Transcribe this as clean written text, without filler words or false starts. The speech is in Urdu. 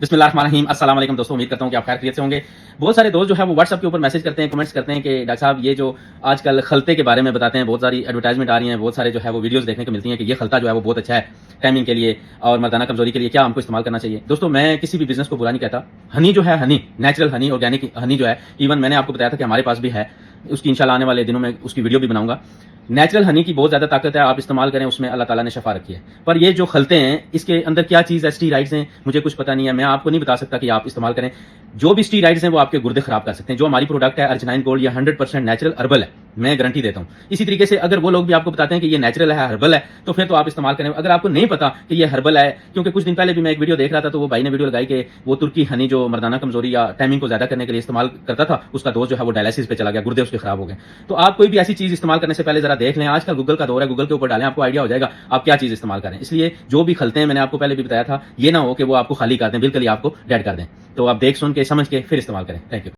بسم اللہ الرحمن الرحیم السلام علیکم دوستوں، امید کرتا ہوں کہ آپ خیر خیریت سے ہوں گے۔ بہت سارے دوست جو ہے وہ واٹس ایپ کے اوپر میسج کرتے ہیں، کمنٹس کرتے ہیں کہ ڈاکٹر صاحب یہ جو آج کل خلطے کے بارے میں بتاتے ہیں، بہت ساری ایڈورٹائزمنٹ آ رہی ہیں، بہت سارے جو ہے وہ ویڈیوز دیکھنے کو ملتی ہیں کہ یہ خلطہ جو ہے وہ بہت اچھا ہے ٹائمنگ کے لیے اور مردانہ کمزوری کے لیے، کیا ہم کو استعمال کرنا چاہیے؟ دوستوں میں کسی بھی بزنس کو برا نہیں کہتا۔ ہنی جو ہے، honey natural honey, organic honey جو ہے، ایون میں نے آپ کو بتایا تھا کہ ہمارے پاس بھی ہے، اس کی انشاءاللہ آنے والے دنوں میں اس کی ویڈیو بھی بناؤں گا۔ نیچرل ہنی کی بہت زیادہ طاقت ہے، آپ استعمال کریں، اس میں اللہ تعالیٰ نے شفا رکھی ہے۔ پر یہ جو خلطے ہیں اس کے اندر کیا چیز ہے، اسٹیرائڈز ہیں، مجھے کچھ پتہ نہیں ہے، میں آپ کو نہیں بتا سکتا کہ آپ استعمال کریں۔ جو بھی اسٹیرائڈز ہیں وہ آپ کے گردے خراب کر سکتے ہیں۔ جو ہماری پروڈکٹ ہے ارجنائن گولڈ، یہ 100% نیچرل ہربل ہے، میں گارنٹی دیتا ہوں۔ اسی طریقے سے اگر وہ لوگ بھی آپ کو بتاتے ہیں کہ یہ نیچرل ہے، ہربل ہے، تو پھر تو آپ استعمال کریں۔ اگر آپ کو نہیں پتا کہ یہ ہربل ہے، کیونکہ کچھ دن پہلے بھی میں ایک ویڈیو دیکھ رہا تھا تو وہ بھائی نے ویڈیو لگائی کہ وہ ترکی ہنی جو مردانہ کمزوری یا ٹائمنگ کو زیادہ کرنے کے لیے استعمال کرتا تھا، اس کا دوست جو ہے وہ ڈائلسس پہ چلا گیا، گردے اس کے خراب ہو گئے۔ تو آپ کوئی بھی ایسی چیز استعمال کرنے سے پہلے ذرا دیکھ لیں۔ آج کل گوگل کا دور ہے، گوگل کے اوپر ڈالیں، آپ کو آئیڈیا ہو جائے گا آپ کیا چیز استعمال کریں۔ اس لیے جو بھی خلطے ہیں، میں نے آپ کو پہلے بھی بتایا تھا، یہ نہ ہو کہ وہ آپ کو خالی کر دیں، بالکل ہی آپ کو ڈیڈ کر دیں۔ تو آپ دیکھ سن کے سمجھ کے پھر استعمال کریں۔ Thank you.